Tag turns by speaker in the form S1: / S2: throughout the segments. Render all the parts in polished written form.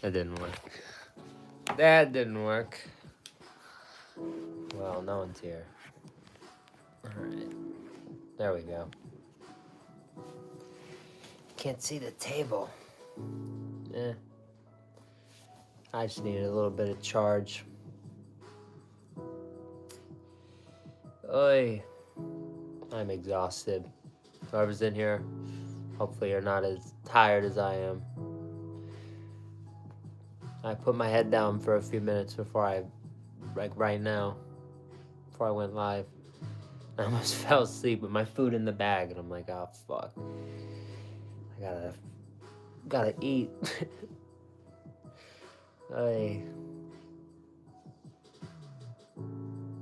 S1: That didn't work. That didn't work. Well, no one's here. Alright. There we go. Can't see the table. Eh. I just needed a little bit of charge. Oy. I'm exhausted. Whoever's in here, hopefully you're not as tired as I am. I put my head down for a few minutes before right now, before I went live. I almost fell asleep with my food in the bag, and I'm like, oh, fuck. I gotta eat.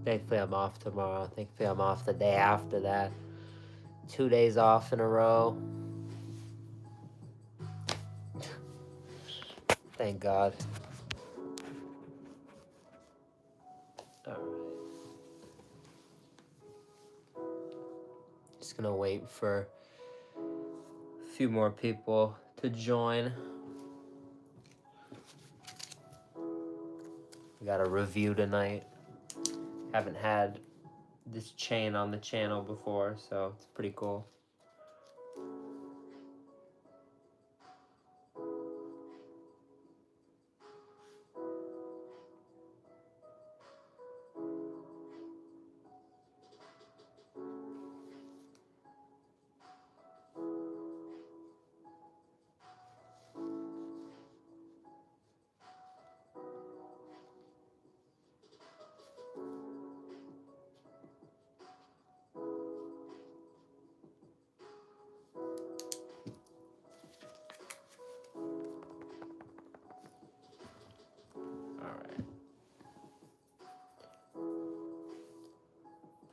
S1: Thankfully, I'm off tomorrow. Thankfully, I'm off the day after that. 2 days off in a row. Thank God. Alright. Just gonna wait for a few more people to join. We got a review tonight. Haven't had this chain on the channel before, so it's pretty cool.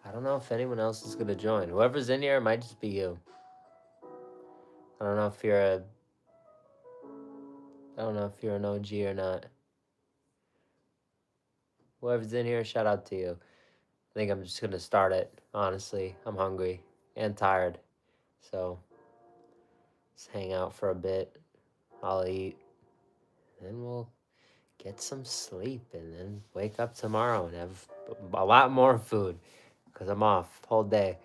S1: I don't know if anyone else is gonna join. Whoever's in here, it might just be you. I don't know if you're an OG or not. Whoever's in here, shout out to you. I think I'm just gonna start it, honestly. I'm hungry and tired. So let's hang out for a bit. I'll eat. Then we'll get some sleep and then wake up tomorrow and have a lot more food. Because I'm off whole day.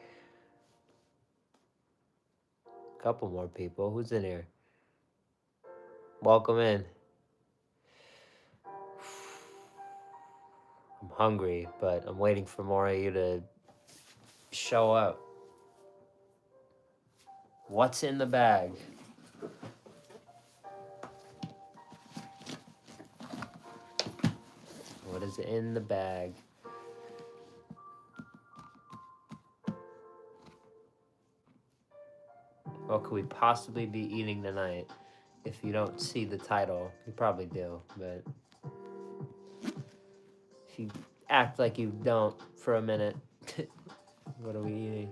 S1: Couple more people. Who's in here? Welcome in. I'm hungry, but I'm waiting for more of you to show up. What's in the bag? What is in the bag? What could we possibly be eating tonight? If you don't see the title, you probably do, but if you act like you don't for a minute, what are we eating?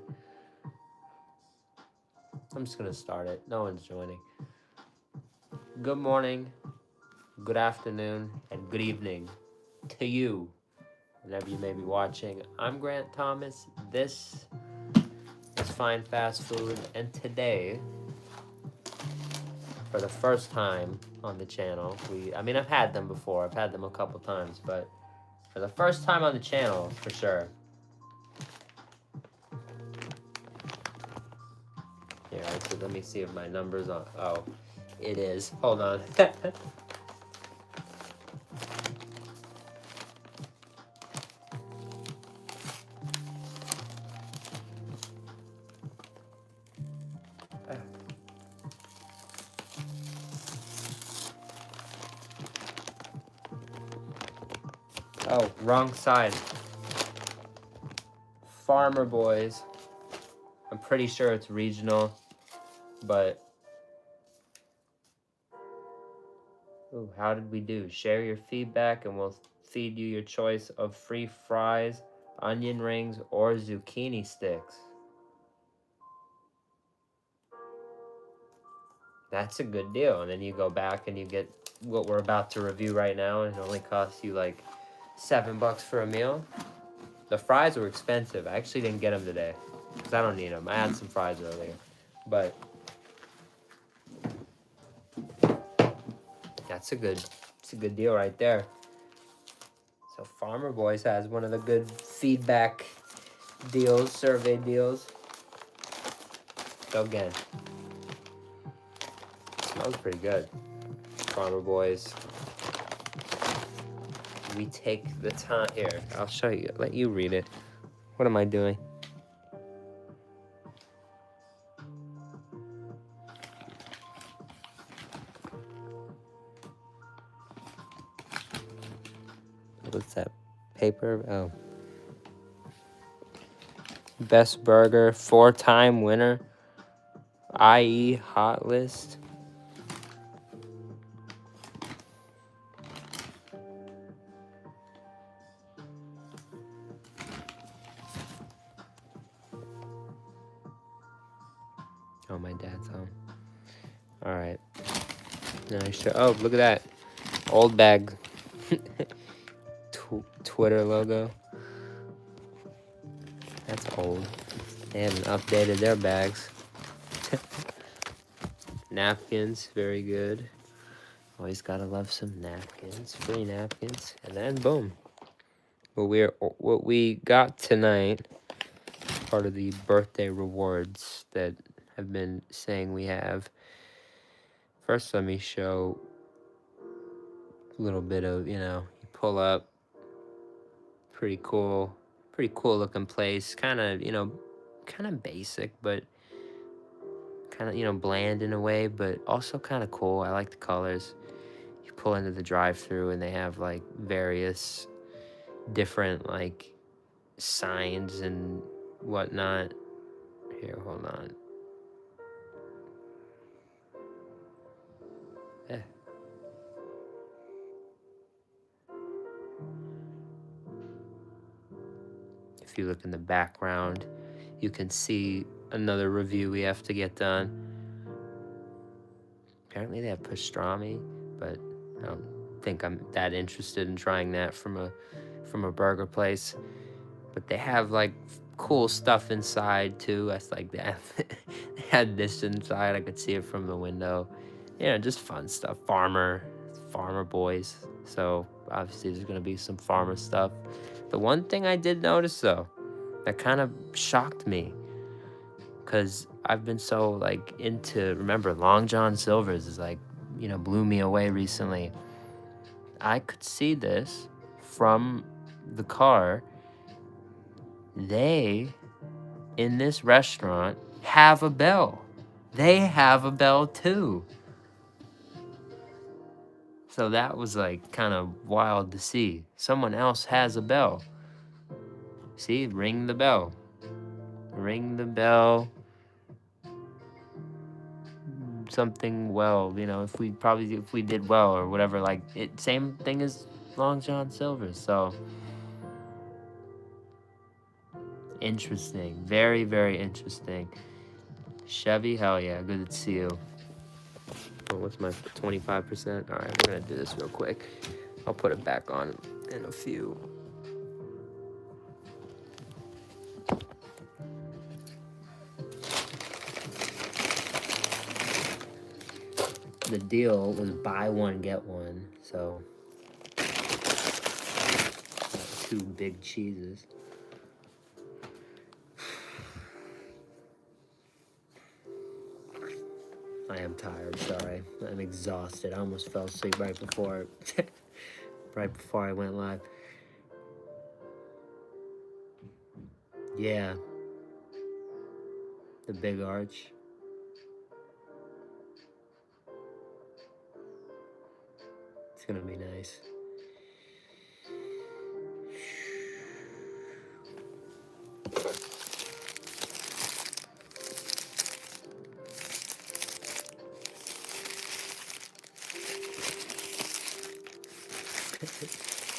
S1: I'm just gonna start it. No one's joining. Good morning, good afternoon, and good evening to you, whenever you may be watching. I'm Grant Thomas. This is Fine Fast Food, and today, for the first time on the channel, I've had them before. I've had them a couple times, but for the first time on the channel, for sure. Here, so let me see if my number's on. Oh, it is. Hold on. Oh, wrong side. Farmer Boys. I'm pretty sure it's regional, but ooh, how did we do? Share your feedback and we'll feed you your choice of free fries, onion rings, or zucchini sticks. That's a good deal. And then you go back and you get what we're about to review right now, and it only costs you like $7 for a meal. The fries were expensive. I actually didn't get them today because I don't need them. I had some fries earlier, but It's a good deal right there. So Farmer Boys has one of the good feedback deals, survey deals. So again, smells pretty good. Farmer Boys. We take the time. Here, I'll show you. Let you read it. What am I doing? What's that? Paper? Oh. Best burger, 4-time winner. IE Hot List. Oh, my dad's home. All right. Nice show. Oh, look at that. Old bag. Twitter logo. That's old. They haven't updated their bags. Napkins, very good. Always gotta love some napkins. Free napkins. And then boom. What we got tonight, part of the birthday rewards that have been saying we have. First, let me show a little bit of, you pull up. Pretty cool looking place. Kind of, kind of basic, but kind of, bland in a way, but also kind of cool. I like the colors. You pull into the drive-thru and they have like various different like signs and whatnot. Here, hold on. Eh. If you look in the background, you can see another review we have to get done. Apparently they have pastrami, but I don't think I'm that interested in trying that from a burger place. But they have like cool stuff inside too. That's like that. They had this inside. I could see it from the window. Just fun stuff. Farmer Boys. So obviously there's gonna be some farmer stuff. The one thing I did notice though, that kind of shocked me, because I've been so like into, remember, Long John Silver's is like, blew me away recently. I could see this from the car. They, in this restaurant, have a bell. They have a bell too. So that was like kind of wild to see. Someone else has a bell. See, ring the bell. Ring the bell. Something well, if we did well or whatever, like it, same thing as Long John Silver. So interesting, very, very interesting. Chevy, hell yeah, good to see you. Oh, what's my 25%? All right, we're gonna do this real quick. I'll put it back on in a few. The deal was buy one, get one. So, 2 big cheeses. I am tired, sorry. I'm exhausted. I almost fell asleep right before I went live. Yeah. The big arch. It's gonna be nice.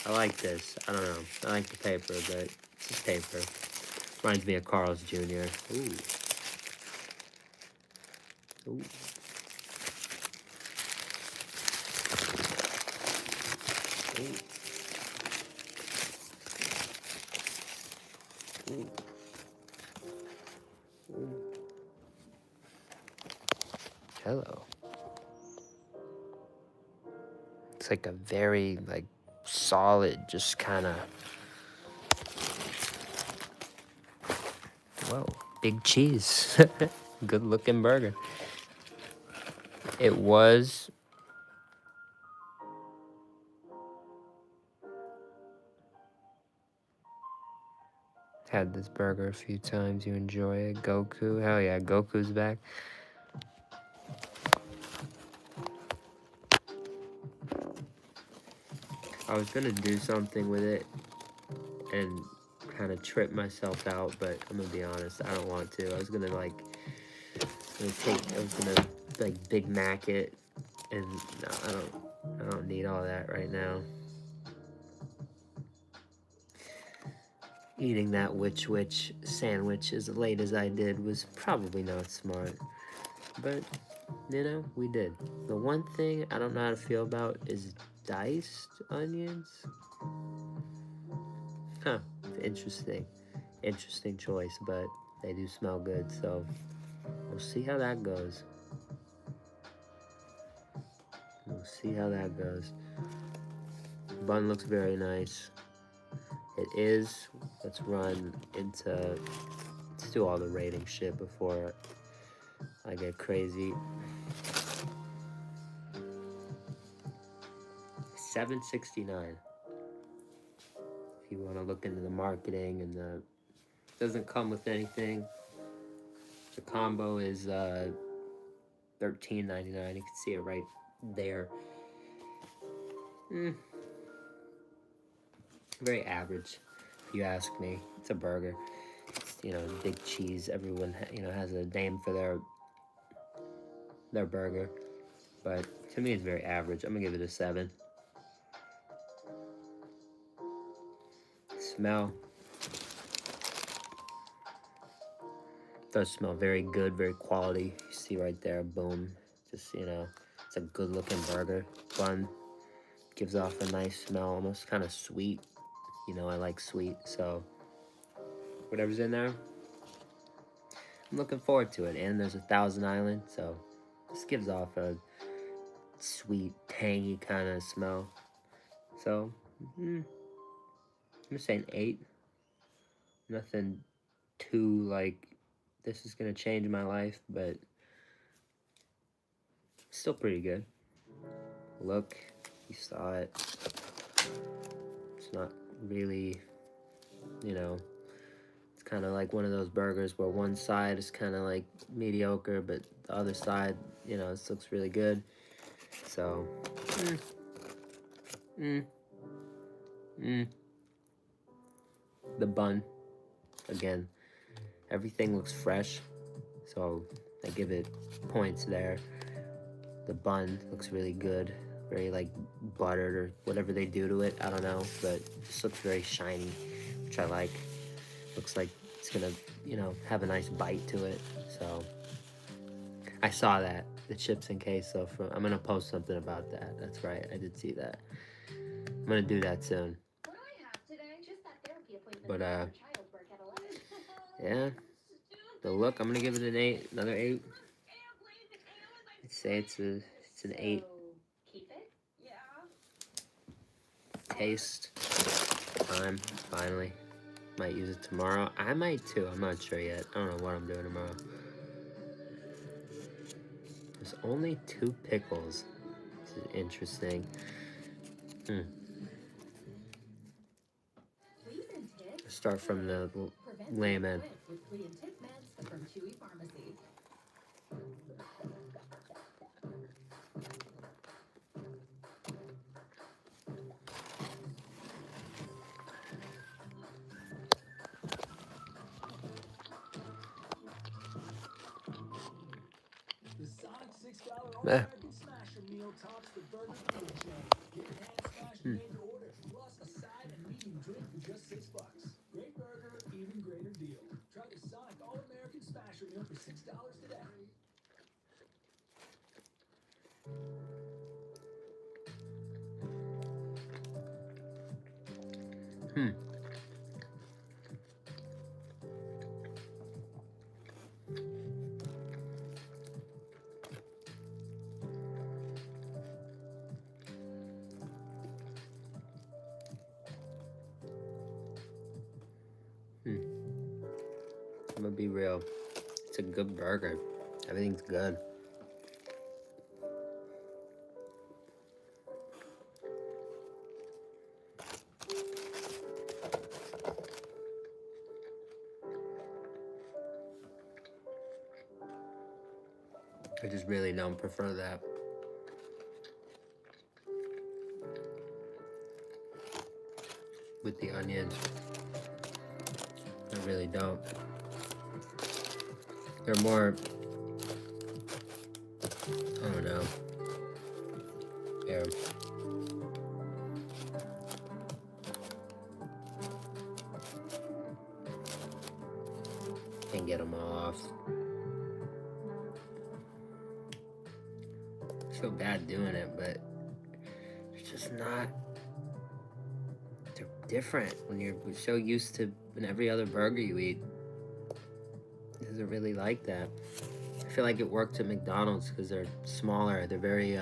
S1: I like this. I don't know. I like the paper, but it's just paper. Reminds me of Carl's Jr. Ooh. Ooh. Ooh. Ooh. Ooh. Hello. It's like a very, like, solid, just kind of, whoa, big cheese. Good looking burger. It was, had this burger a few times. You enjoy it? Goku? Hell yeah, Goku's back. I was gonna do something with it and kind of trip myself out, but I'm gonna be honest, I don't want to. I was gonna like, I was gonna like Big Mac it, and no, I don't need all that right now. Eating that which sandwich as late as I did was probably not smart, but you know, we did. The one thing I don't know how to feel about is diced onions. Huh, interesting choice, but they do smell good, so we'll see how that goes. Bun looks very nice. It is. Let's do all the rating shit before I get crazy. $7.69. If you want to look into the marketing, and it doesn't come with anything. The combo is $13.99. You can see it right there. Very average, if you ask me. It's a burger. It's, big cheese. Everyone, has a name for their burger. But to me, it's very average. I'm gonna give it a 7. Smell. Does smell very good, very quality. You see right there, boom. Just, it's a good looking burger. Bun gives off a nice smell, almost kind of sweet. I like sweet, so whatever's in there, I'm looking forward to it. And there's a Thousand Island, so this gives off a sweet, tangy kind of smell. So, I'm gonna say an 8. Nothing too, like, this is gonna change my life, but still pretty good. Look, you saw it. It's not really, it's kind of like one of those burgers where one side is kind of like mediocre, but the other side, this looks really good. So, the bun, again, everything looks fresh, so I give it points there. The bun looks really good, very like buttered or whatever they do to it, I don't know, but it just looks very shiny, which I like. Looks like it's gonna, have a nice bite to it. So I saw that, the chips and queso. I'm gonna post something about that. That's right, I did see that. I'm gonna do that soon. But yeah, the look, I'm gonna give it an 8, another 8. I'd say it's an 8. Taste time, finally. Might use it tomorrow. I might too, I'm not sure yet. I don't know what I'm doing tomorrow. There's only 2 pickles. This is interesting. Let's start from the layman. Eh. gonna be real. It's a good burger. Everything's good. I just really don't prefer that. With the onions. I really don't. They're more, I don't know. Here. Can't get them all off. I feel bad doing it, but it's just not. They're different when you're so used to in every other burger you eat. It doesn't really like that. I feel like it worked at McDonald's because they're smaller. They're very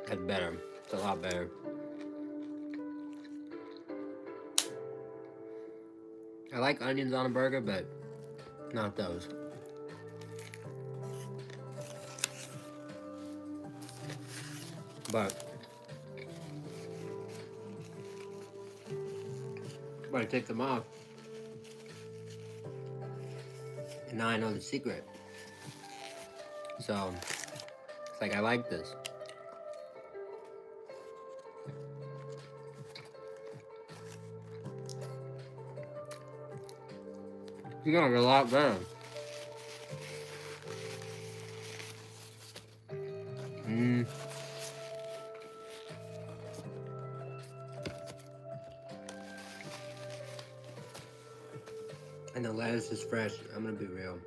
S1: that's better. It's a lot better. I like onions on a burger, but not those. But I take them off, and now I know the secret. So it's like I like this. You're going a lot better. And the lettuce is fresh. I'm gonna be real.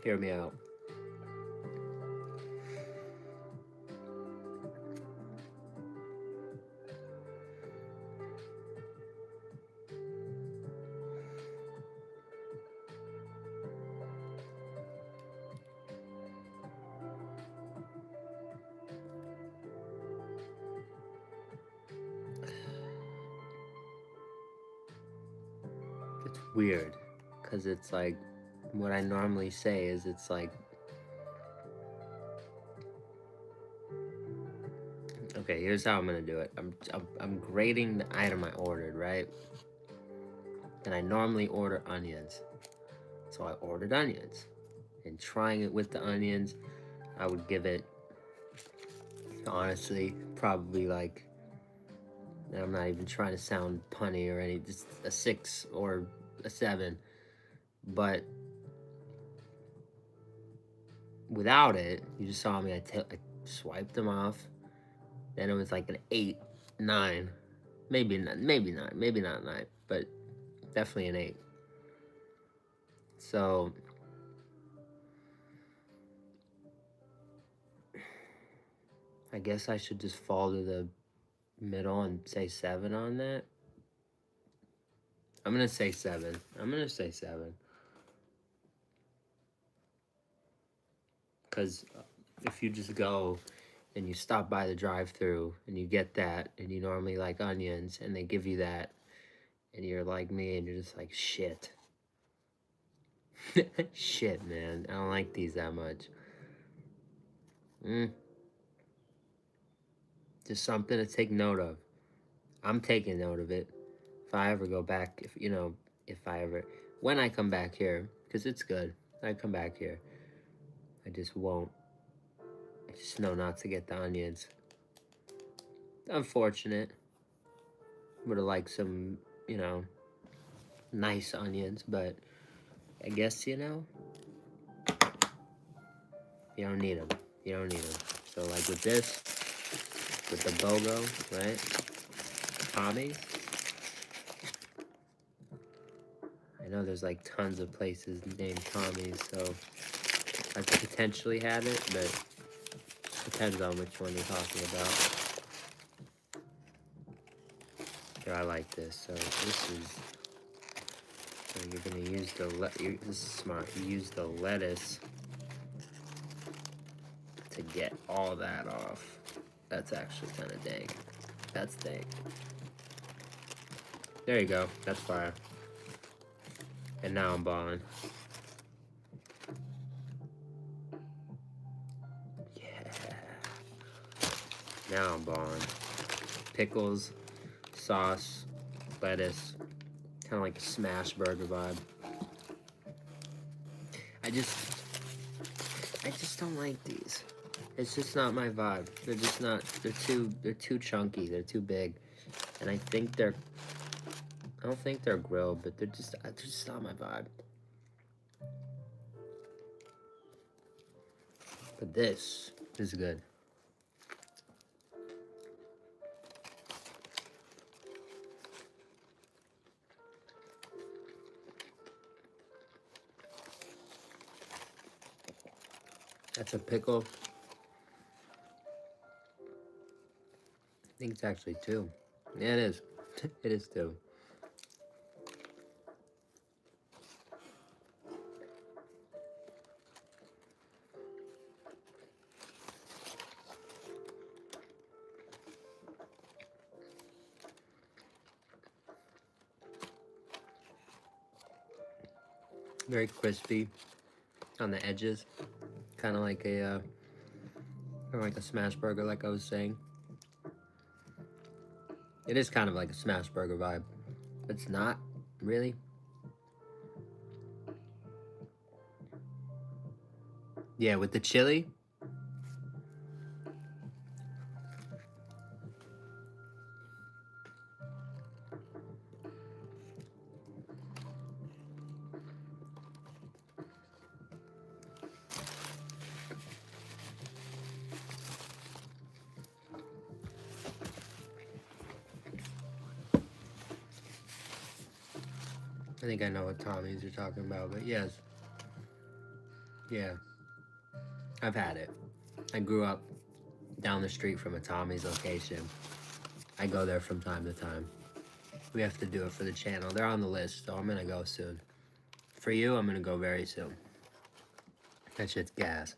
S1: Hear me out. It's weird, because it's like, what I normally say is it's like, okay, here's how I'm gonna do it. I'm grading the item I ordered, right? And I normally order onions. So I ordered onions. And trying it with the onions, I would give it, honestly, probably like, and I'm not even trying to sound punny or any, just a 6 or a 7. But without it, you just saw me, I swiped them off. Then it was like an 8, 9. Maybe not 9, but definitely an 8. So I guess I should just fall to the middle and say 7 on that. I'm gonna say 7. Because if you just go and you stop by the drive-thru and you get that, and you normally like onions, and they give you that, and you're like me, and you're just like, shit. Shit, man. I don't like these that much. Just something to take note of. I'm taking note of it. If I ever go back, when I come back here, because it's good, I come back here, I just won't. I just know not to get the onions. Unfortunate. Would have liked some, nice onions, but I guess, you don't need them. So, like with this, with the BOGO, right? Tommy's. I know there's like tons of places named Tommy's, so I've potentially had it, but depends on which one you're talking about. Here, I like this. So this is, so you're gonna use the, this is smart. You use the lettuce to get all that off. That's actually kind of dang. That's dang. There you go. That's fire. And now I'm balling. Yeah. Now I'm balling. Pickles, sauce, lettuce. Kind of like a smash burger vibe. I just don't like these. It's just not my vibe. They're just not, they're too chunky, they're too big. And I don't think they're grilled, but they're just not my vibe. But this is good. That's a pickle. I think it's actually 2. Yeah, it is. It is 2. Very crispy on the edges, kind of like a smash burger, like I was saying. It is kind of like a smash burger vibe. It's not really. Yeah, with the chili. I think I know what Tommy's you're talking about, but yes. Yeah. I've had it. I grew up down the street from a Tommy's location. I go there from time to time. We have to do it for the channel. They're on the list, so I'm gonna go soon. For you, I'm gonna go very soon. That shit's gas.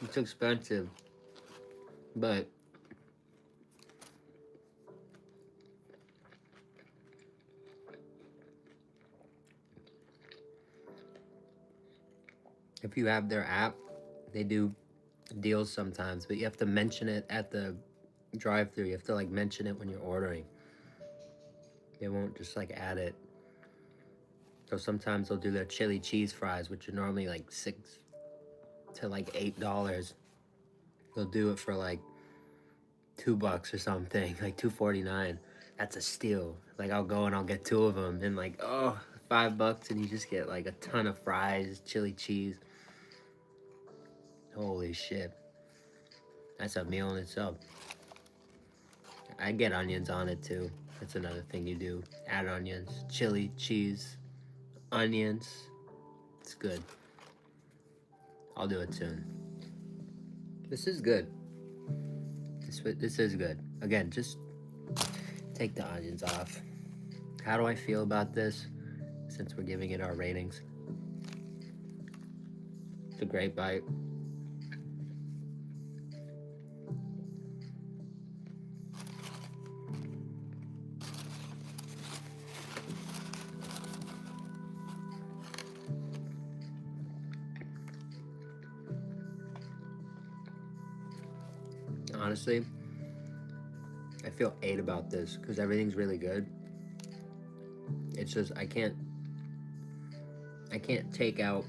S1: It's expensive, but if you have their app, they do deals sometimes, but you have to mention it at the drive-thru. You have to like mention it when you're ordering. They won't just like add it. So sometimes they'll do their chili cheese fries, which are normally like $6 to like $8. They'll do it for like $2 or something, like $2.49. That's a steal. Like I'll go and I'll get 2 of them, and like, oh, $5, and you just get like a ton of fries, chili cheese. Holy shit. That's a meal in itself. I get onions on it too. That's another thing you do. Add onions, chili, cheese, onions. It's good. I'll do it soon. This is good. This is good. Again, just take the onions off. How do I feel about this? Since we're giving it our ratings. It's a great bite. Honestly, I feel 8 about this because everything's really good. It's just I can't take out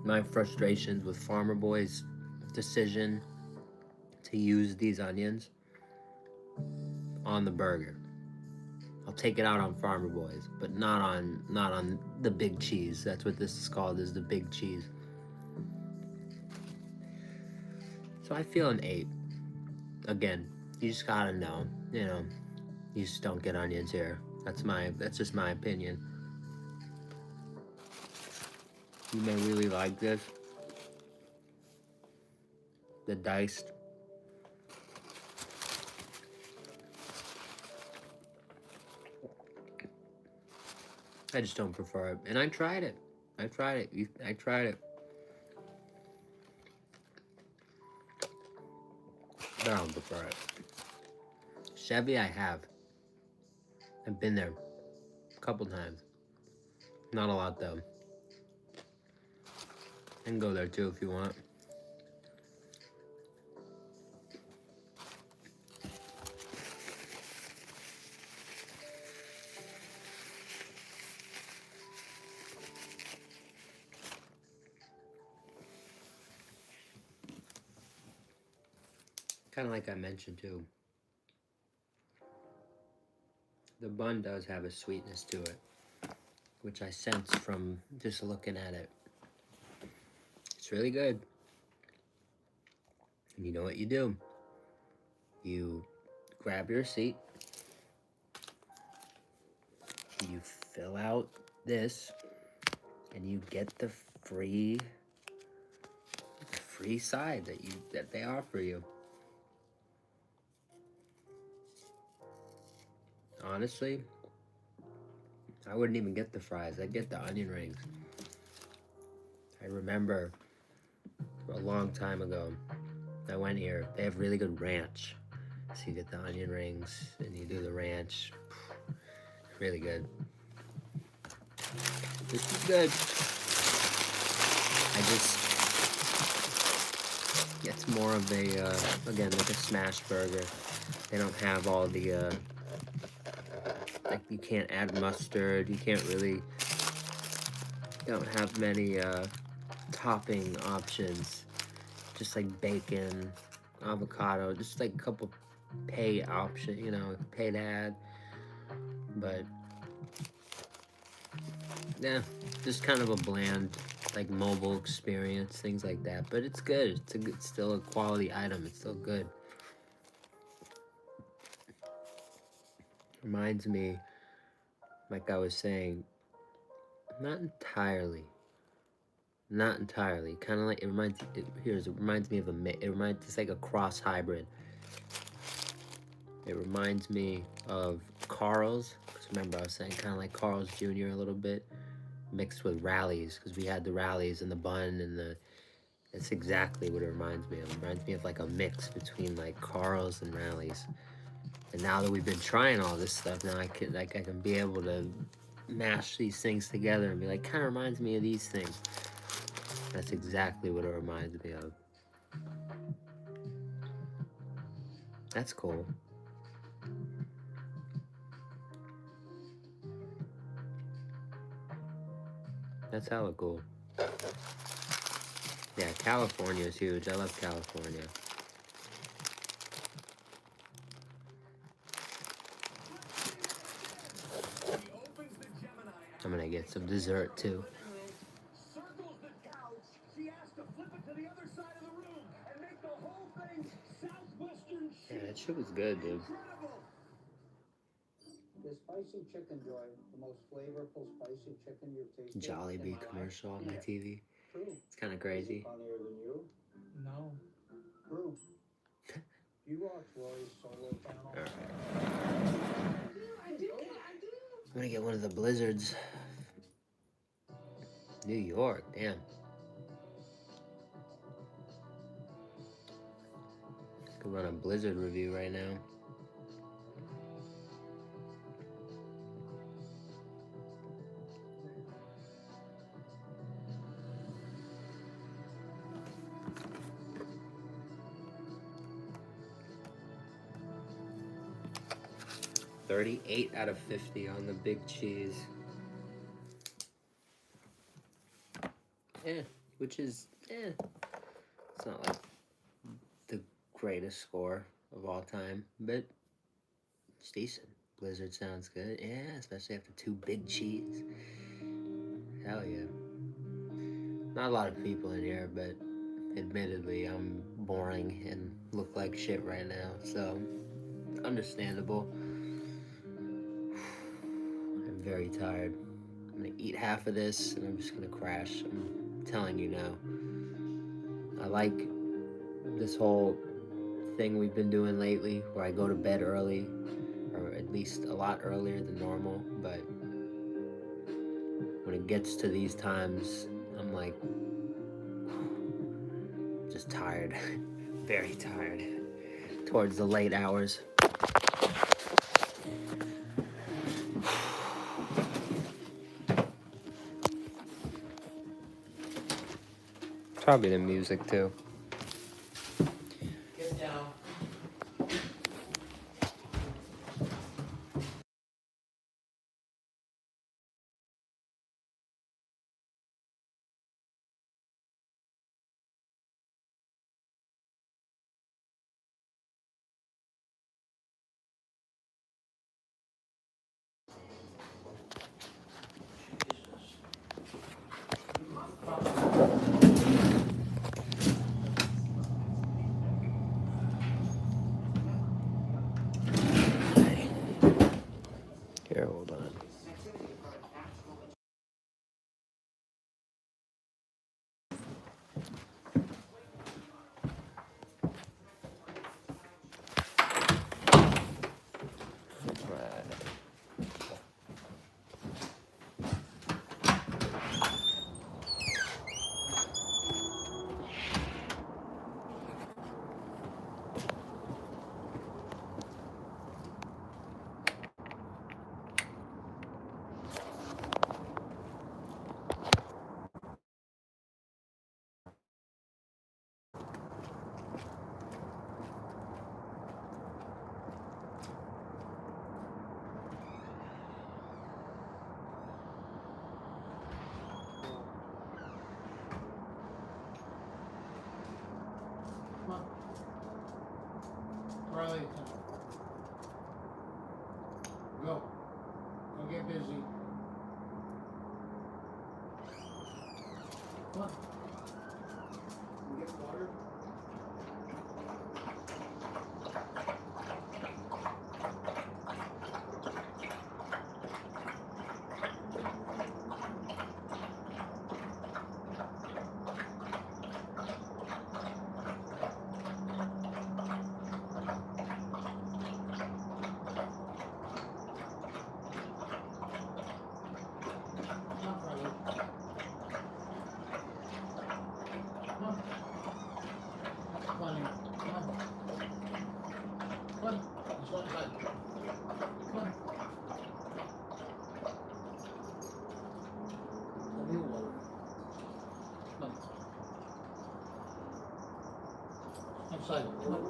S1: my frustrations with Farmer Boy's decision to use these onions on the burger. I'll take it out on Farmer Boys, but not on the big cheese. That's what this is called, is the big cheese. So I feel an 8. Again, you just gotta know, you just don't get onions here. That's just my opinion. You may really like this. The diced I just don't prefer it. And I tried it. I tried it. I tried it. But I don't prefer it. Chevy, I have. I've been there a couple times. Not a lot, though. I can go there, too, if you want. Kind of like I mentioned, too. The bun does have a sweetness to it, which I sense from just looking at it. It's really good. And you know what you do? You grab your receipt, you fill out this, and you get the free side that they offer you. Honestly, I wouldn't even get the fries. I'd get the onion rings. I remember a long time ago, I went here. They have really good ranch. So you get the onion rings and you do the ranch. Really good. This is good. It's more of a, again, like a smash burger. They don't have all the, like you can't add mustard. You can't really, don't have many topping options. Just like bacon, avocado, just like a couple pay option, pay to add. But yeah, just kind of a bland, like mobile experience, things like that. But it's good. It's still a quality item. It's still good. Reminds me, like I was saying, not entirely. Kind of like it reminds me of it's like a cross hybrid. It reminds me of Carl's. Because remember, I was saying kind of like Carl's Jr. a little bit, mixed with Rallies, because we had the Rallies and the bun and the. That's exactly what it reminds me of. It reminds me of like a mix between like Carl's and Rallies. And now that we've been trying all this stuff, now I can be able to mash these things together and be like, kind of reminds me of these things. That's exactly what it reminds me of. That's cool. That's hella cool. Yeah, California is huge. I love California. I'm gonna get some dessert too. Yeah, that shit was good, dude.
S2: The spicy chicken joy, the most flavorful spicy chicken you've tasted.
S1: Jollibee commercial on my TV.
S2: True.
S1: It's kind of crazy.
S2: Funnier than you? No. True. You watch Roy's solo channel?
S1: All right.
S3: I do.
S1: I'm gonna get one of the blizzards. New York, damn. Could run a blizzard review right now. $38 out of 50 on the big cheese. Which is, it's not like the greatest score of all time, but it's decent. Blizzard sounds good, yeah, especially after 2 big cheese. Hell yeah. Not a lot of people in here, but admittedly, I'm boring and look like shit right now, so understandable. I'm very tired. I'm gonna eat half of this and I'm just gonna crash. I'm telling you now. I like this whole thing we've been doing lately where I go to bed early, or at least a lot earlier than normal, but when it gets to these times, I'm like, just tired. Very tired. Towards the late hours. Probably the music too.
S2: Get down.
S1: Here, hold on.
S2: Come on. Riley, go. Go get busy. Come on. You get water? Outside. Come on.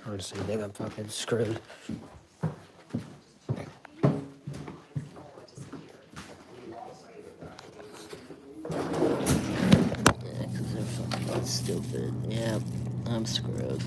S1: Honestly, I think I'm fucking screwed. Yeah, 'cause they're fucking stupid. Yep, I'm screwed.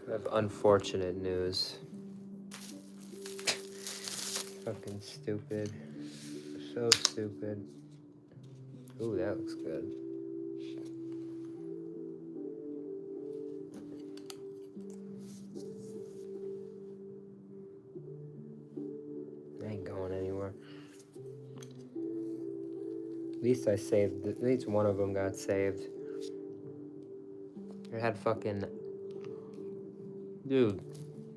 S1: I have unfortunate news. Fucking stupid. So stupid. Ooh, that looks good. I ain't going anywhere. At least I saved. At least one of them got saved. I had fucking. Dude,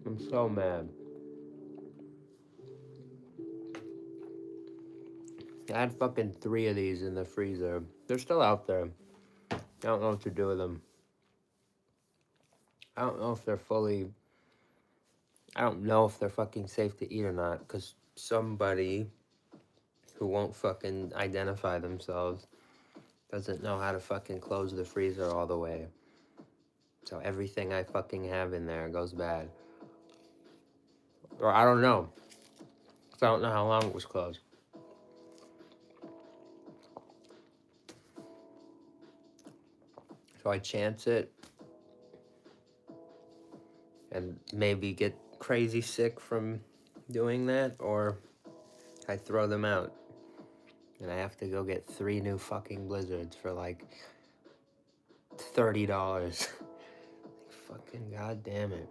S1: I'm so mad. I had fucking 3 of these in the freezer. They're still out there. I don't know what to do with them. I don't know if they're fully. I don't know if they're fucking safe to eat or not, because somebody who won't fucking identify themselves doesn't know how to fucking close the freezer all the way. So everything I fucking have in there goes bad. Or I don't know. Because I don't know how long it was closed. So I chance it and maybe get crazy sick from doing that, or I throw them out. And I have to go get 3 new fucking blizzards for like $30. Fucking goddamn it.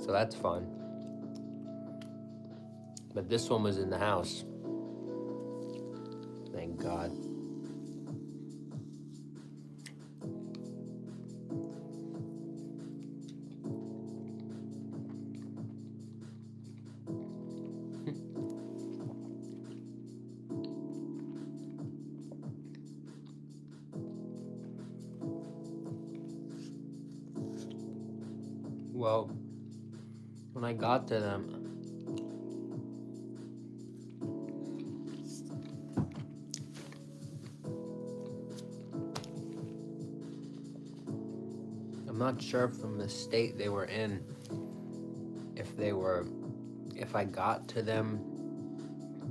S1: So that's fun. But this one was in the house. Thank God. Well, when I got to them, I'm not sure from the state they were in if I got to them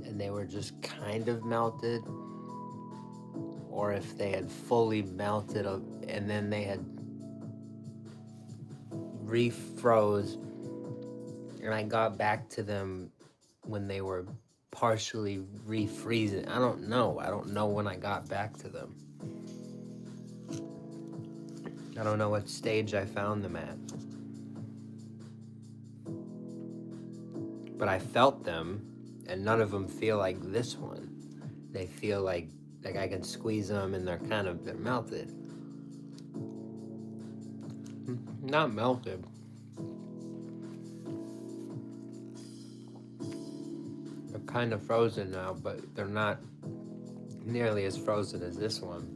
S1: and they were just kind of melted, or if they had fully melted and then they had refroze and I got back to them when they were partially refreezing. I don't know. I don't know when I got back to them. I don't know what stage I found them at. But I felt them, and none of them feel like this one. They feel like I can squeeze them and they're melted. Not melted. They're kind of frozen now, but they're not nearly as frozen as this one.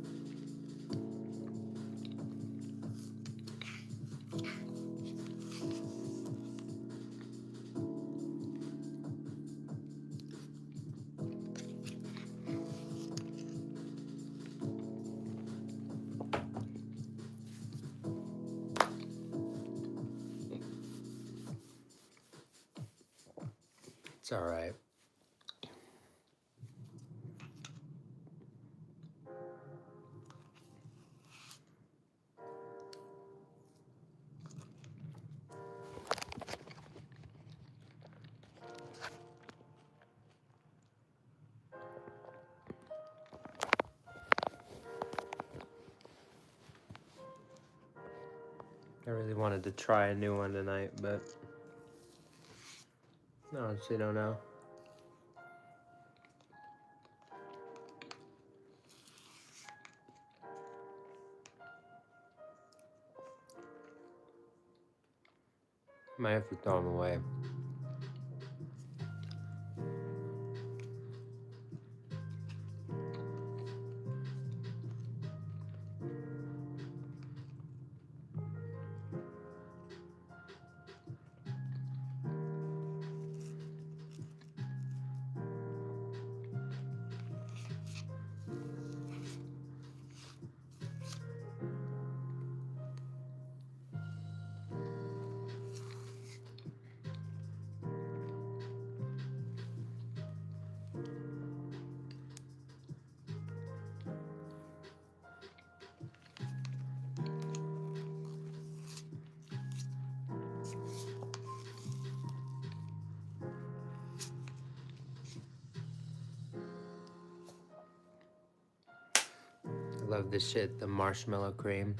S1: It's all right. I really wanted to try a new one tonight, but I honestly don't know. Might have to throw them away. Love this shit, the marshmallow cream.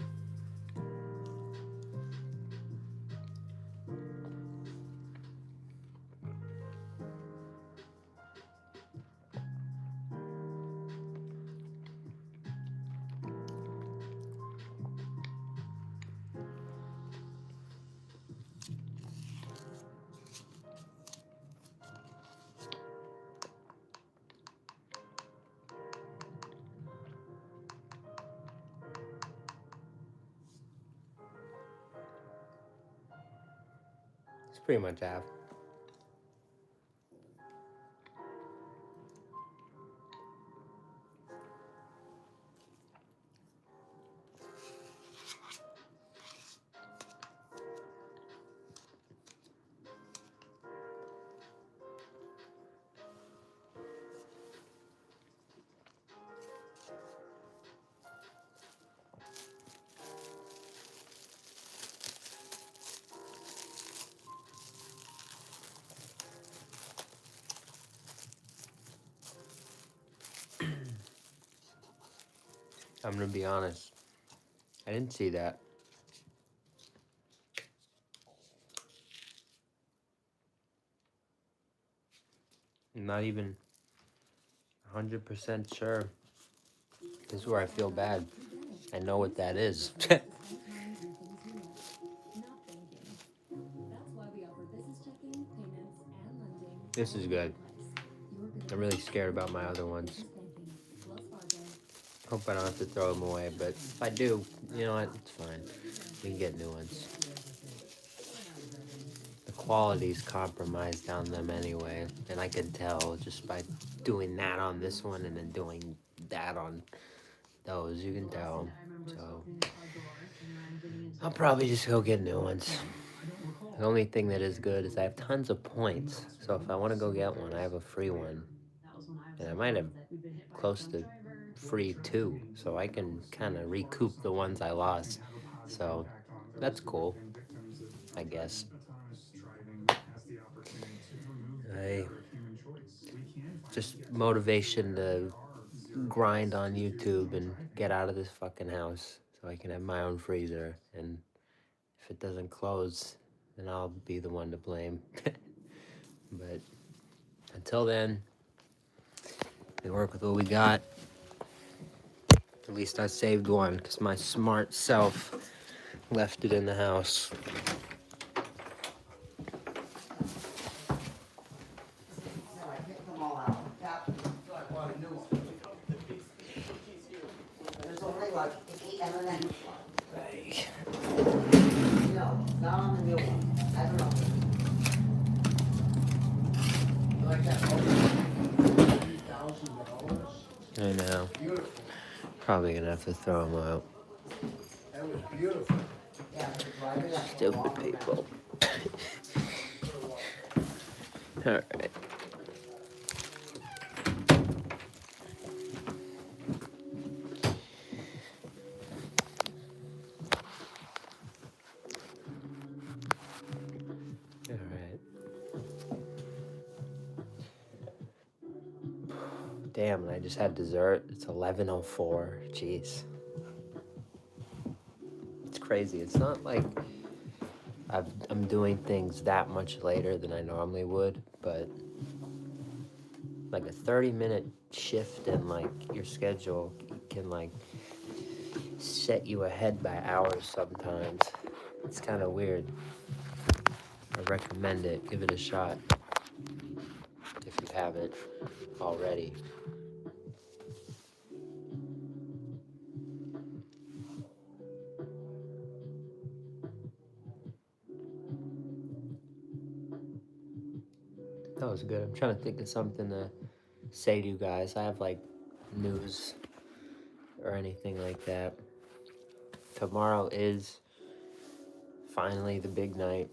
S1: It's pretty much half. I'm gonna be honest. I didn't see that. I'm not even 100% sure. This is where I feel bad. I know what that is. This is good. I'm really scared about my other ones. Hope I don't have to throw them away, but if I do, you know what? It's fine. We can get new ones. The quality's compromised on them anyway, and I can tell just by doing that on this one and then doing that on those. You can tell. So I'll probably just go get new ones. The only thing that is good is I have tons of points. So if I want to go get one, I have a free one. And I might have close to free too. So I can kind of recoup the ones I lost. So that's cool, I guess. I just motivation to grind on YouTube and get out of this fucking house so I can have my own freezer. And if it doesn't close, then I'll be the one to blame. But until then, we work with what we got. At least I saved one because my smart self left it in the house.
S3: There's only like 8 M&Ms.
S1: Right.
S3: No, not on the new one. I don't know. You like that? $3,000.
S1: I know.
S3: Beautiful.
S1: Probably gonna have to throw them out.
S3: That was beautiful. Yeah, but driving that for a
S1: Stupid
S3: long time.
S1: people. Alright. Alright. Damn, and I just had dessert. It's 11:04. Jeez. It's crazy. It's not like I'm doing things that much later than I normally would, but like a 30-minute shift in like your schedule can like set you ahead by hours sometimes. It's kind of weird. I recommend it. Give it a shot if you haven't already. That was good. I'm trying to think of something to say to you guys. I have like news or anything like that. Tomorrow is finally the big night.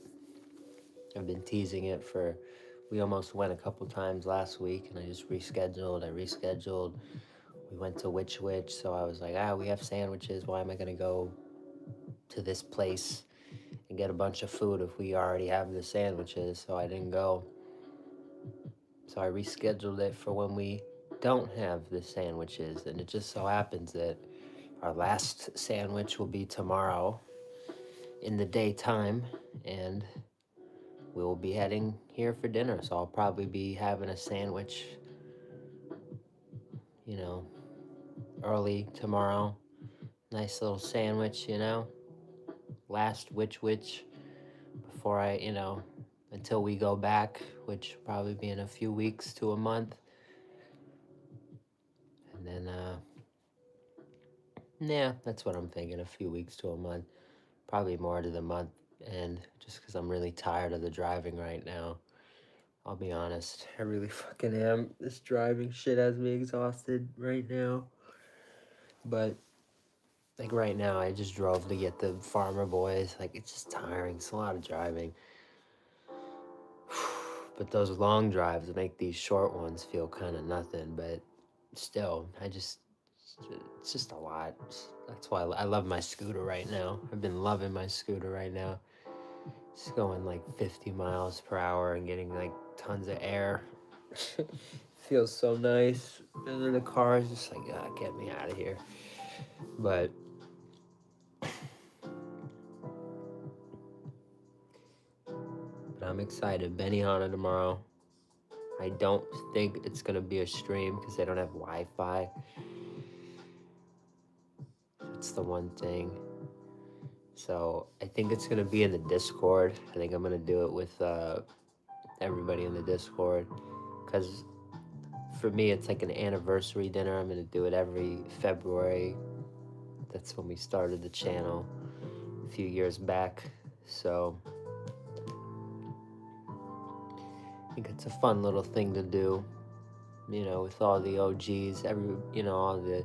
S1: I've been teasing it for, we almost went a couple times last week and I just rescheduled. We went to Which Wich, so I was like, we have sandwiches. Why am I going to go to this place and get a bunch of food if we already have the sandwiches? So I didn't go. So I rescheduled it for when we don't have the sandwiches. And it just so happens that Our last sandwich will be tomorrow in the daytime, and we will be heading here for dinner. So I'll probably be having a sandwich, you know, early tomorrow. Nice little sandwich, you know. Last which before I, until we go back, which will probably be in a few weeks to a month. And then, yeah, that's what I'm thinking, a few weeks to a month. Probably more to the month. And just because I'm really tired of the driving right now. I'll be honest. I really fucking am. This driving shit has me exhausted right now. But, like, right now, I just drove to get the Farmer Boys. Like, it's just tiring. It's a lot of driving. But those long drives make these short ones feel kind of nothing. But still, it's just a lot. That's why I love my scooter right now. I've been loving my scooter right now. Just going like 50 miles per hour and getting like tons of air. Feels so nice. And then the car is just like, get me out of here. But I'm excited. Benihana tomorrow. I don't think it's gonna be a stream because they don't have Wi-Fi. That's the one thing. So I think it's gonna be in the Discord. I think I'm gonna do it with everybody in the Discord, because for me it's like an anniversary dinner. I'm gonna do it every February. That's when we started the channel a few years back. So I think it's a fun little thing to do, with all the OGs, all the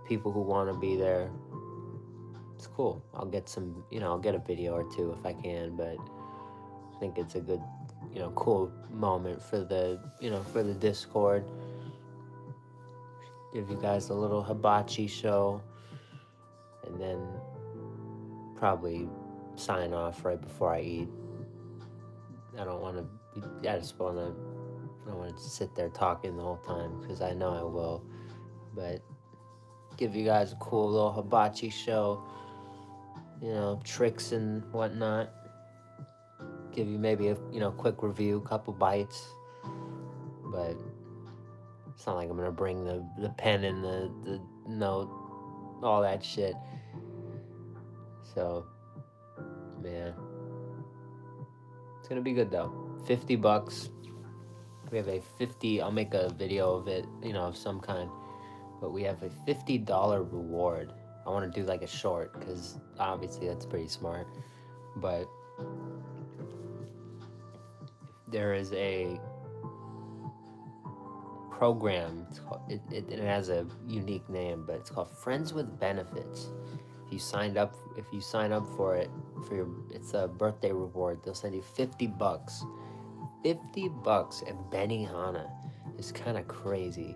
S1: people who want to be there. It's cool. I'll get I'll get a video or two if I can, but I think it's a good, cool moment for for the Discord. Give you guys a little hibachi show, and then probably sign off right before I eat. I don't want to. I don't want to sit there talking the whole time because I know I will. But give you guys a cool little hibachi show. Tricks and whatnot. Give you maybe a quick review, couple bites. But it's not like I'm gonna bring the pen and the note, all that shit. So, man, it's gonna be good though. $50. We have a 50. I'll make a video of it, of some kind. But we have a $50 reward. I want to do like a short because obviously that's pretty smart. But there is a program. It has a unique name, but it's called Friends with Benefits. If you sign up for it it's a birthday reward. They'll send you $50. $50 at Benihana is kind of crazy.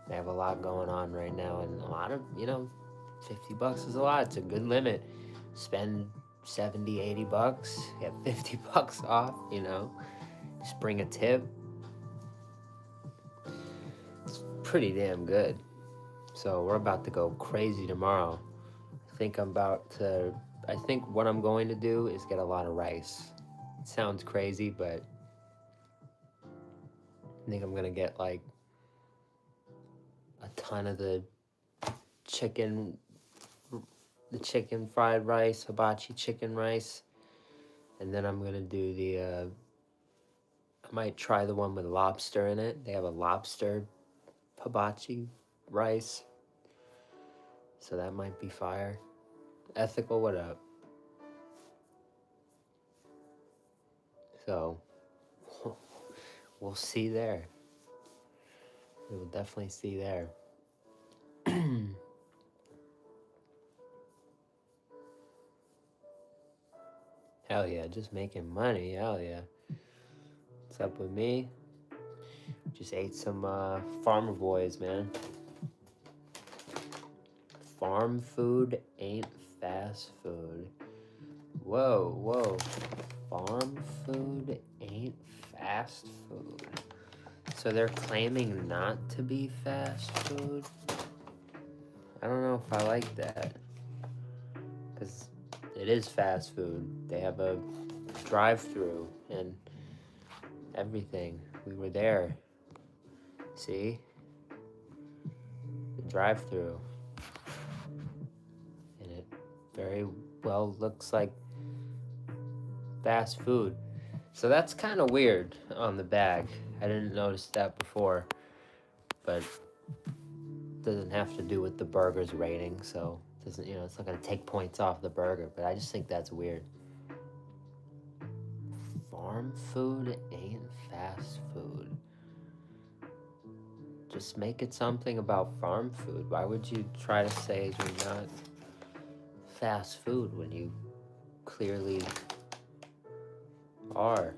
S1: They have a lot going on right now, and a lot of, $50 is a lot. It's a good limit. Spend $70, $80, get $50 off, just bring a tip. It's pretty damn good. So we're about to go crazy tomorrow. I think what I'm going to do is get a lot of rice. It sounds crazy, but I think I'm gonna get like a ton of the chicken fried rice, hibachi chicken rice, and then I'm gonna do I might try the one with lobster in it. They have a lobster hibachi rice, so that might be fire. Ethical, what up? So we'll see there. We will definitely see there. Hell yeah, just making money. Hell yeah. What's up with me? Just ate some Farmer Boys, man. Farm food ain't fast food. Whoa. Farm food ain't fast food. So they're claiming not to be fast food? I don't know if I like that. Because it is fast food. They have a drive-through and everything. We were there. See? The drive-through. And it very well looks like fast food. So that's kind of weird on the bag. I didn't notice that before. But it doesn't have to do with the burger's rating, so it doesn't, it's not gonna take points off the burger, but I just think that's weird. Farm food ain't fast food. Just make it something about farm food. Why would you try to say you're not fast food when you clearly are?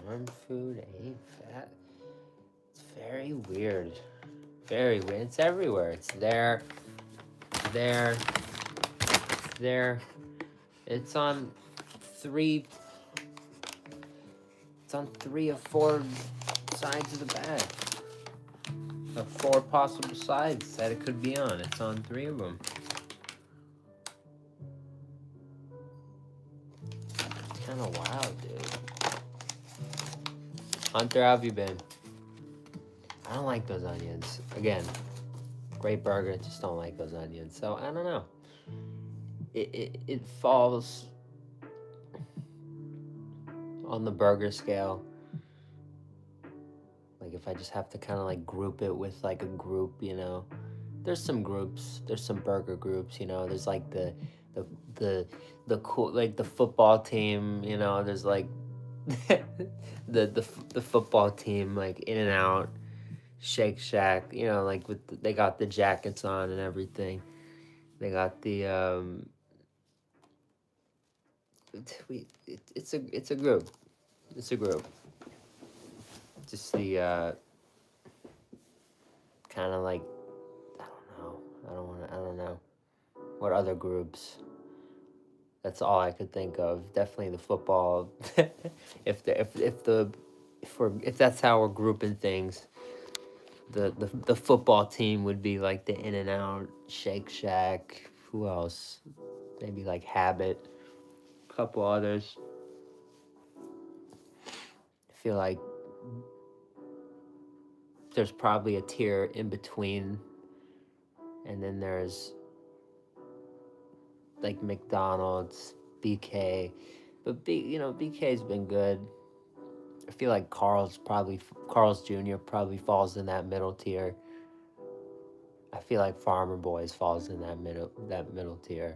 S1: Farm food ain't fat. It's very weird. Very weird. It's everywhere. It's there. There. There. It's on three. It's on 3 or 4 sides of the bag. The 4 possible sides that it could be on. It's on 3 of them. It's kind of wild, dude. Hunter, how have you been? I don't like those onions. Again, great burger, just don't like those onions. So, I don't know. It falls on the burger scale. Like, if I just have to kind of like group it with like a group, there's some groups, there's some burger groups, there's like the cool, like the football team, there's like the football team, like In and Out, Shake Shack, like they got the jackets on and everything. They got the it's a group. It's a group. Just the kind of like, I don't know. I don't know. What other groups? That's all I could think of. Definitely the football. if that's how we're grouping things, the football team would be like the In and Out, Shake Shack. Who else? Maybe like Habit. A couple others. I feel like there's probably a tier in between, and then there's like McDonald's, BK, but BK's been good. I feel like Carl's Jr. probably falls in that middle tier. I feel like Farmer Boys falls in that middle tier.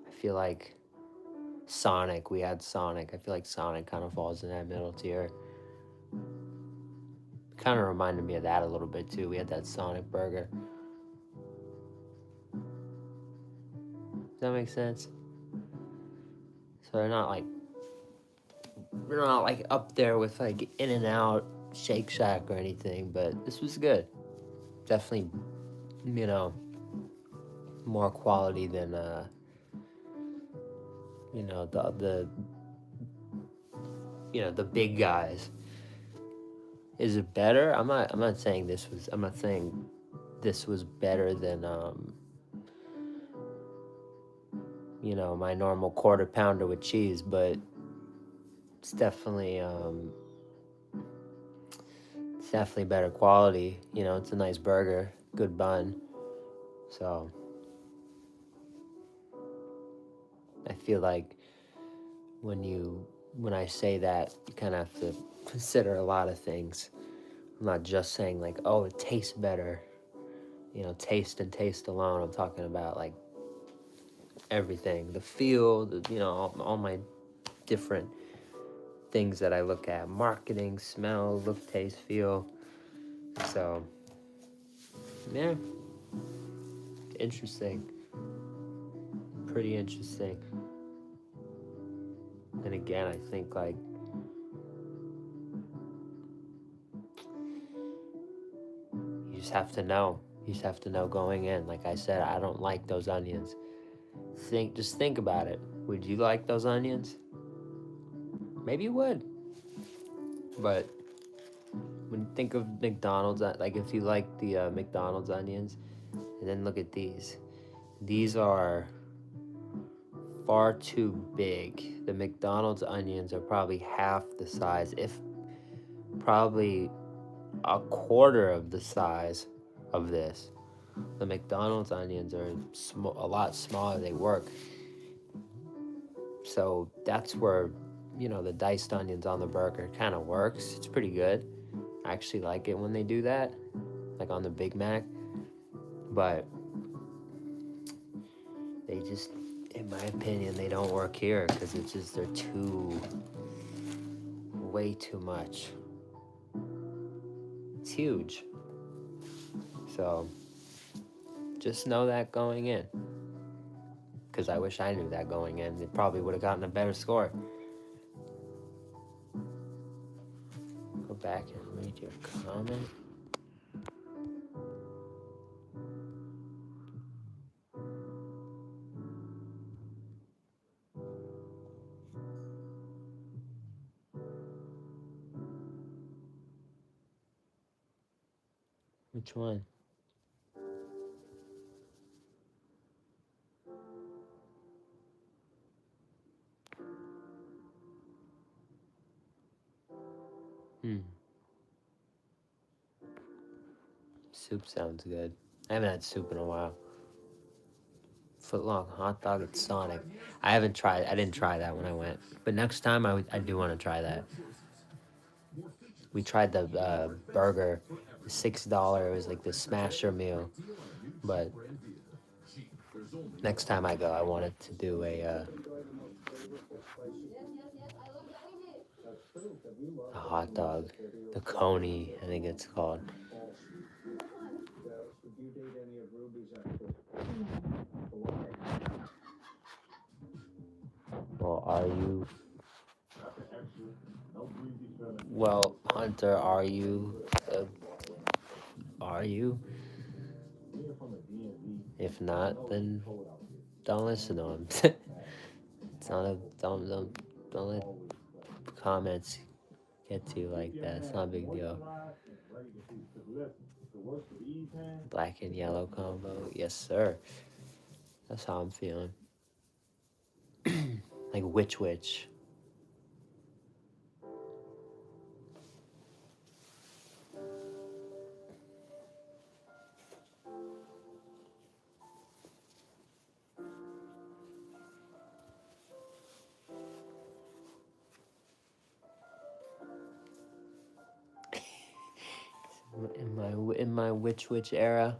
S1: I feel like Sonic, we had Sonic. I feel like Sonic kind of falls in that middle tier. Kind of reminded me of that a little bit too. We had that Sonic burger. Does that make sense? So they're not like up there with like In and Out, Shake Shack or anything, but this was good. Definitely, more quality than the big guys. Is it better? I'm not saying this was better than my normal quarter pounder with cheese, but it's definitely better quality. It's a nice burger, good bun. So I feel like when I say that, you kind of have to consider a lot of things. I'm not just saying like, oh, it tastes better, taste and taste alone. I'm talking about like everything, the feel, all my different things that I look at: marketing, smell, look, taste, feel. So yeah, interesting, pretty interesting. And again, I think like you just have to know. You just have to know going in. Like I said, I don't like those onions. Just think about it. Would you like those onions? Maybe you would. But when you think of McDonald's, like if you like the McDonald's onions, and then look at these. These are far too big. The McDonald's onions are probably half the size, if probably a quarter of the size of this. The McDonald's onions are a lot smaller. They work. So that's where, the diced onions on the burger kind of works. It's pretty good. I actually like it when they do that, like on the Big Mac. But they just, in my opinion, they don't work here because they're way too much. It's huge. So just know that going in. Because I wish I knew that going in. It probably would have gotten a better score. Go back and read your comment. Which one? Soup sounds good. I haven't had soup in a while. Footlong hot dog at Sonic. I didn't try that when I went. But next time I do want to try that. We tried the burger, $6. It was like the smasher meal. But next time I go, I wanted to do a hot dog. The Coney, I think it's called. Well, Hunter, are you? If not, then don't listen to him. It's not a don't let comments get to you like that. It's not a big deal. Black and yellow combo, yes sir. That's how I'm feeling. Like which. In my which era.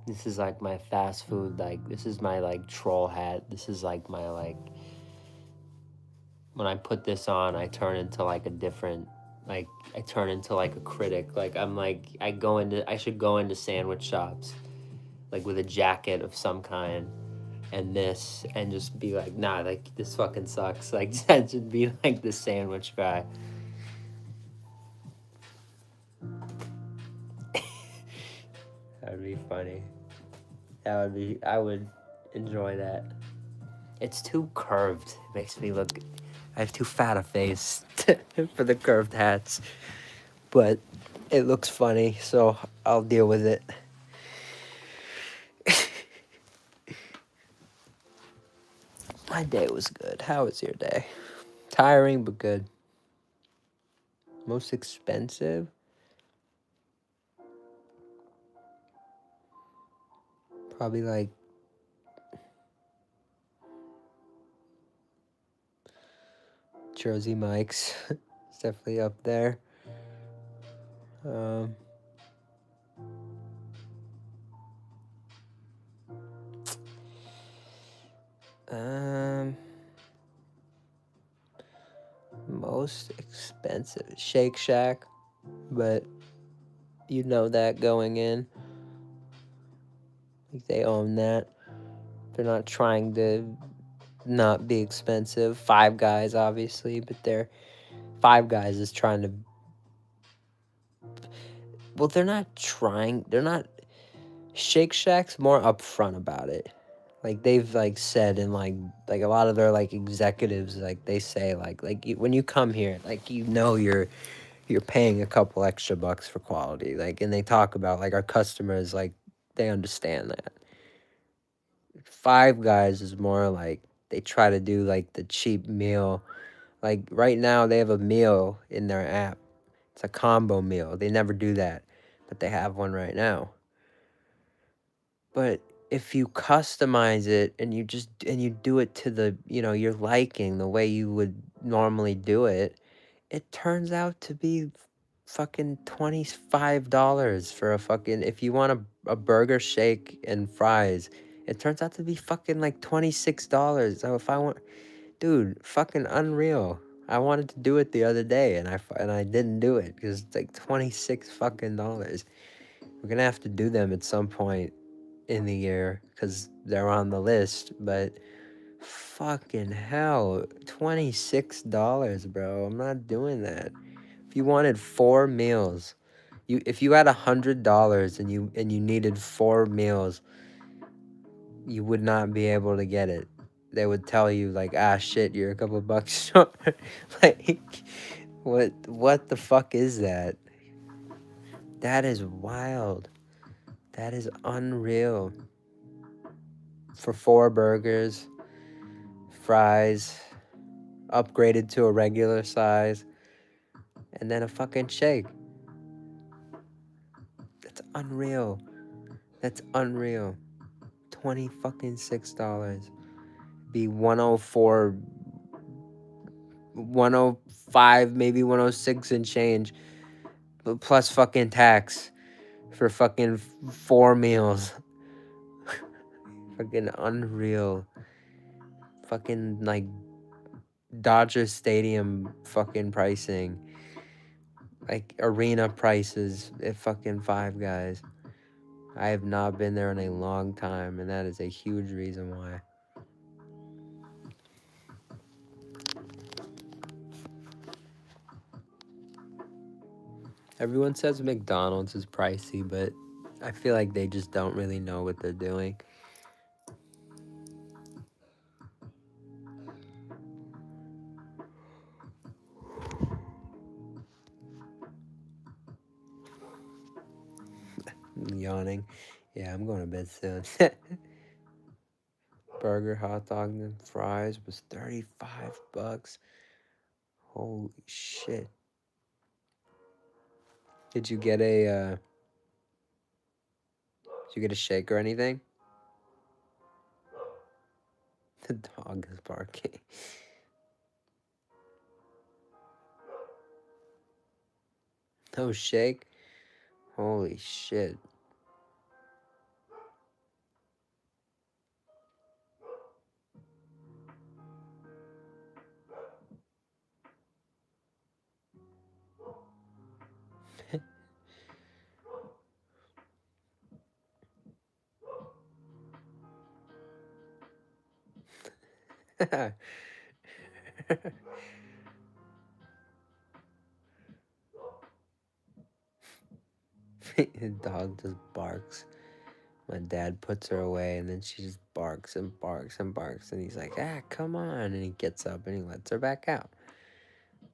S1: This is like my fast food, like this is my like troll hat. This is like my like when I put this on, I turn into like a different like I turn into like a critic. Like I'm like I should go into sandwich shops like with a jacket of some kind and this and just be like, nah, like this fucking sucks. Like that should be like the sandwich guy. That would be funny. I would enjoy that. It's too curved. It makes me look, I have too fat a face for the curved hats. But it looks funny, so I'll deal with it. My day was good. How was your day? Tiring, but good. Most expensive? Probably like Jersey Mike's. It's definitely up there. Most expensive Shake Shack, but you know that going in. Like they own that. They're not trying to not be expensive. Five Guys, obviously, but Five Guys is trying to. Well, they're not trying. They're not. Shake Shack's more upfront about it. Like they've like said in like a lot of their like executives like they say like when you come here like you're paying a couple extra bucks for quality like and they talk about like our customers like they understand that. Five Guys is more like they try to do like the cheap meal. Like right now they have a meal in their app. It's a combo meal. They never do that, but they have one right now. But if you customize it and you do it to the, your liking, the way you would normally do it, it turns out to be fucking $25 for a fucking if you want a burger, shake, and fries, it turns out to be fucking like $26. So if I want, dude, fucking unreal. I wanted to do it the other day and I didn't do it because it's like 26 fucking dollars. We're gonna have to do them at some point in the year because they're on the list, but fucking hell, $26, bro. I'm not doing that. If you wanted four meals, if you had $100 and you needed four meals, you would not be able to get it. They would tell you like, ah, shit, you're a couple bucks short. Like, what the fuck is that? That is wild. That is unreal. For four burgers, fries, upgraded to a regular size, and then a fucking shake. That's unreal. That's unreal. 20 fucking $6. Be 104, 105, maybe 106 and change, but plus fucking tax for fucking four meals. Fucking unreal. Fucking like Dodger Stadium fucking pricing. Like arena prices at fucking Five Guys. I have not been there in a long time, and that is a huge reason why. Everyone says McDonald's is pricey, but I feel like they just don't really know what they're doing. I'm yawning. Yeah, I'm going to bed soon. Burger, hot dog, and fries was $35. Holy shit. Did you get a shake or anything? The dog is barking. No shake? Holy shit. The dog just barks. My dad puts her away and then she just barks and barks and barks. And he's like, ah, come on. And he gets up and he lets her back out.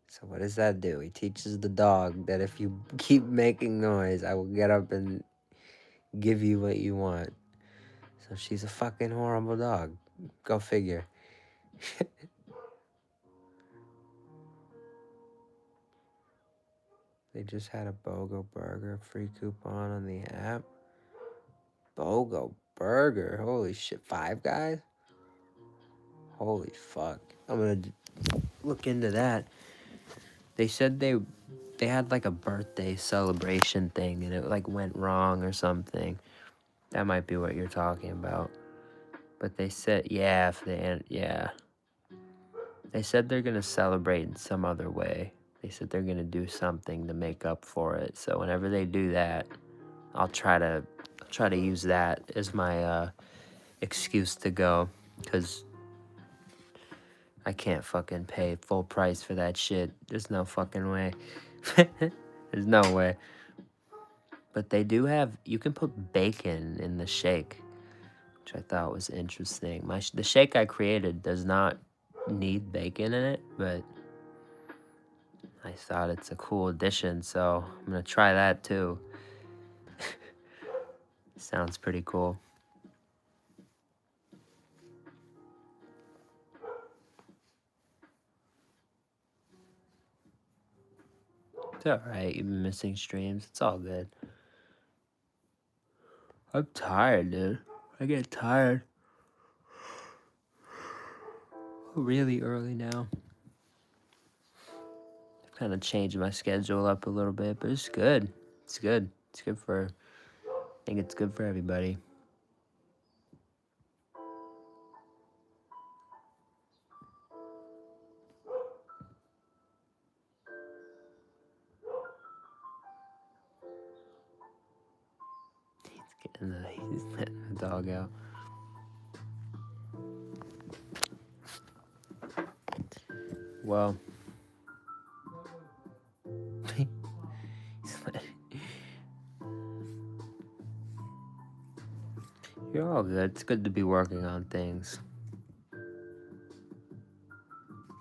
S1: So what does that do? He teaches the dog that if you keep making noise, I will get up and give you what you want. So she's a fucking horrible dog. Go figure. They just had a BOGO burger free coupon on the app. BOGO burger. Holy shit. Five Guys? Holy fuck. I'm gonna look into that. They said they had like a birthday celebration thing and it like went wrong or something. That might be what you're talking about. But they said, yeah, yeah. They said they're gonna celebrate in some other way. They said they're gonna do something to make up for it. So whenever they do that, I'll try to use that as my excuse to go, cause I can't fucking pay full price for that shit. There's no fucking way. There's no way. But they do have, you can put bacon in the shake, which I thought was interesting. The shake I created does not need bacon in it, but I thought it's a cool addition, so I'm gonna try that too. Sounds pretty cool. It's alright, you've been missing streams. It's all good. I'm tired, dude. I get tired really early now. I've kind of changed my schedule up a little bit, but it's good. It's good. It's good for, I think it's good for everybody. He's letting the dog out. Well, you're all good. It's good to be working on things.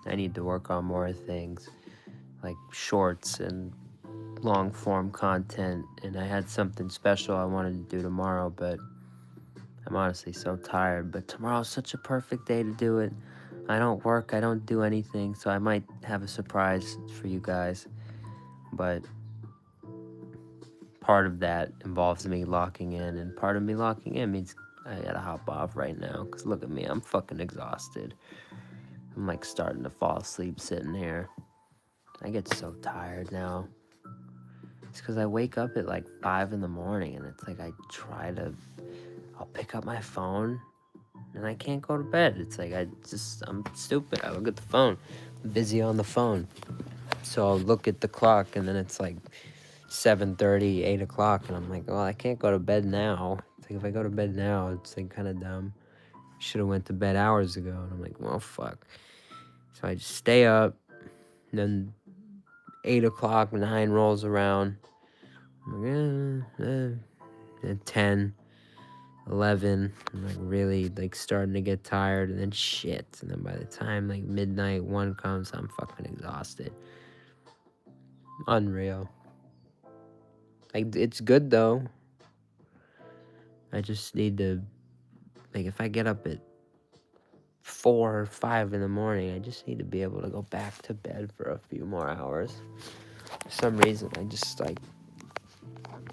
S1: I need to work on more things, like shorts and long form content. And I had something special I wanted to do tomorrow, but I'm honestly so tired. But tomorrow's such a perfect day to do it. I don't work, I don't do anything, so I might have a surprise for you guys. But part of that involves me locking in, and part of me locking in means I gotta hop off right now, because look at me, I'm fucking exhausted. I'm like starting to fall asleep sitting here. I get so tired now. It's because I wake up at like 5 in the morning, and it's like I'll pick up my phone, and I can't go to bed. It's like I'm stupid. I look at the phone, I'm busy on the phone. So I'll look at the clock, and then it's like 7:30, 8 o'clock, and I'm like, well, I can't go to bed now. It's like if I go to bed now, it's like kind of dumb. Should have went to bed hours ago. And I'm like, well, fuck. So I just stay up, and then 8 o'clock, 9 rolls around. I'm like, and 10, 11, I'm like really like starting to get tired, and then shit. And then by the time like midnight, 1 comes, I'm fucking exhausted. Unreal. Like, it's good though. I just need to, like, if I get up at 4 or 5 in the morning, I just need to be able to go back to bed for a few more hours. For some reason, I just, like,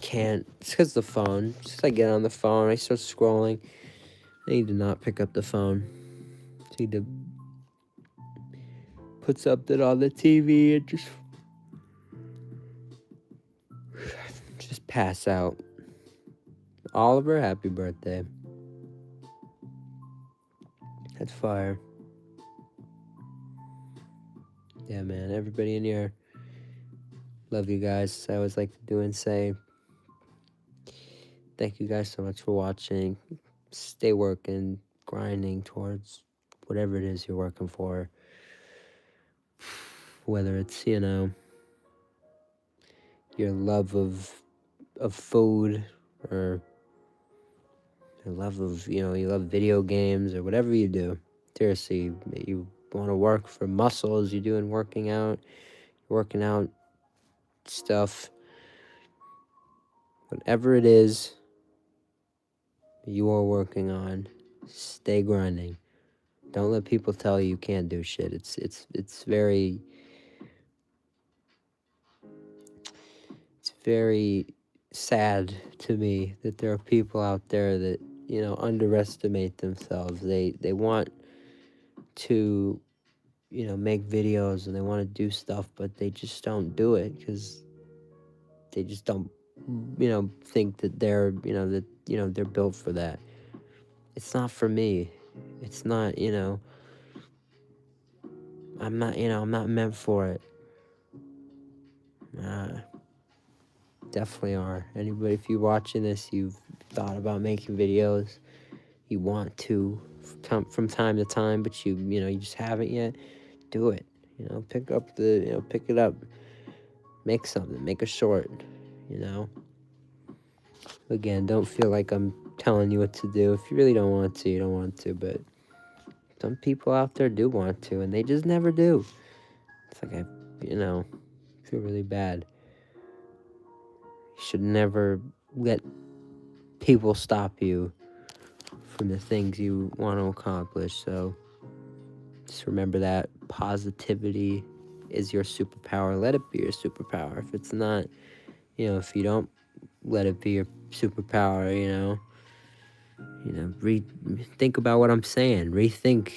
S1: can't. It's because the phone. Just I get on the phone, I start scrolling. I need to not pick up the phone. I need to put something on the TV and just pass out. Oliver, happy birthday. That's fire. Yeah, man, everybody in here, love you guys. I always like to do and say thank you guys so much for watching. Stay working, grinding towards whatever it is you're working for. Whether it's, your love of food, or your love of, you love video games, or whatever you do. Seriously, you want to work for muscles, you're doing working out stuff. Whatever it is you are working on, stay grinding. Don't let people tell you can't do shit. It's very sad to me that there are people out there that, underestimate themselves. They want to, make videos, and they want to do stuff, but they just don't do it because they just don't, think that they're built for that. It's not for me. It's not, I'm not meant for it. Definitely are. Anybody, if you're watching this, you've thought about making videos, you want to from time to time, but you just haven't yet, do it. Pick it up, make something, make a short, Again, don't feel like I'm telling you what to do. If you really don't want to, you don't want to. But some people out there do want to, and they just never do. It's like feel really bad. You should never let people stop you from the things you want to accomplish. So just remember that positivity is your superpower. Let it be your superpower. If it's not, if you don't let it be your superpower, think about what I'm saying. Rethink.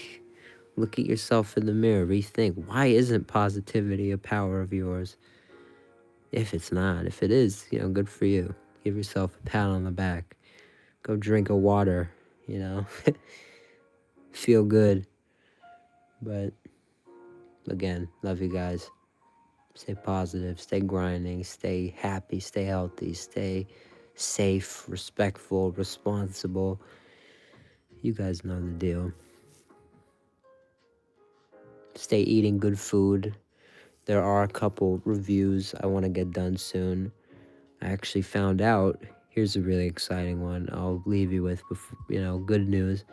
S1: Look at yourself in the mirror. Rethink. Why isn't positivity a power of yours? If it's not, if it is, good for you. Give yourself a pat on the back. Go drink a water, feel good. But again, love you guys. Stay positive, stay grinding, stay happy, stay healthy, stay safe, respectful, responsible. You guys know the deal. Stay eating good food. There are a couple reviews I want to get done soon. I actually found out, here's a really exciting one I'll leave you with, good news.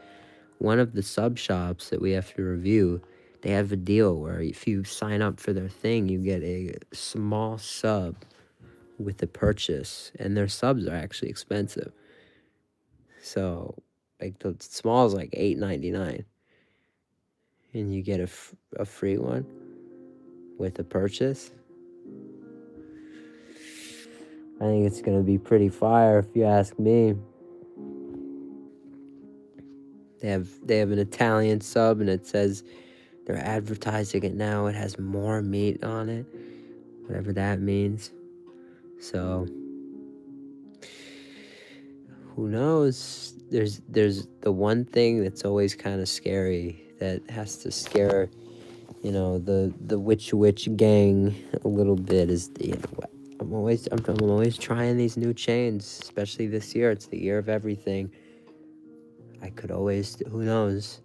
S1: One of the sub shops that we have to review, they have a deal where if you sign up for their thing, you get a small sub with the purchase, and their subs are actually expensive. So, like the small is like $8.99, and you get a free one with a purchase. I think it's gonna be pretty fire if you ask me. They have an Italian sub, and it says they're advertising it now. It has more meat on it, whatever that means. So who knows? There's the one thing that's always kind of scary, that has to scare the witch gang a little bit, is I'm always trying these new chains, especially this year. It's the year of everything. I could always, who knows?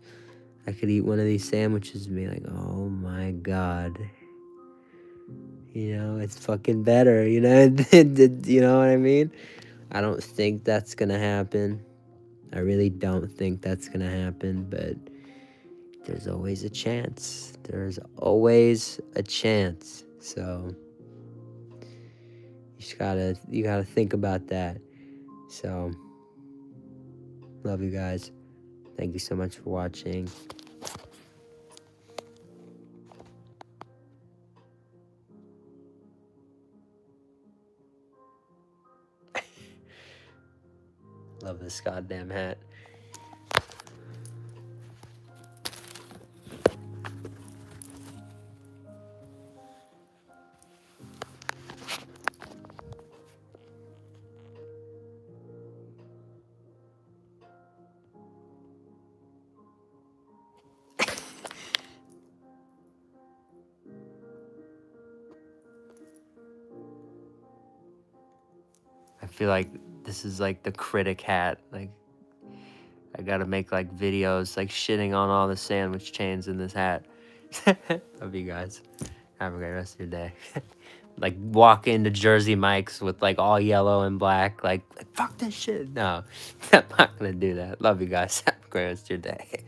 S1: I could eat one of these sandwiches and be like, oh my god, it's fucking better, you know what I mean? I don't think that's gonna happen. I really don't think that's gonna happen, but there's always a chance. There's always a chance. So you gotta think about that. So love you guys. Thank you so much for watching. Love this goddamn hat. I feel like this is like the critic hat. Like, I gotta make like videos like shitting on all the sandwich chains in this hat. Love you guys. Have a great rest of your day. Like, walk into Jersey Mike's with like all yellow and black. Like fuck this shit. No, I'm not gonna do that. Love you guys. Have a great rest of your day.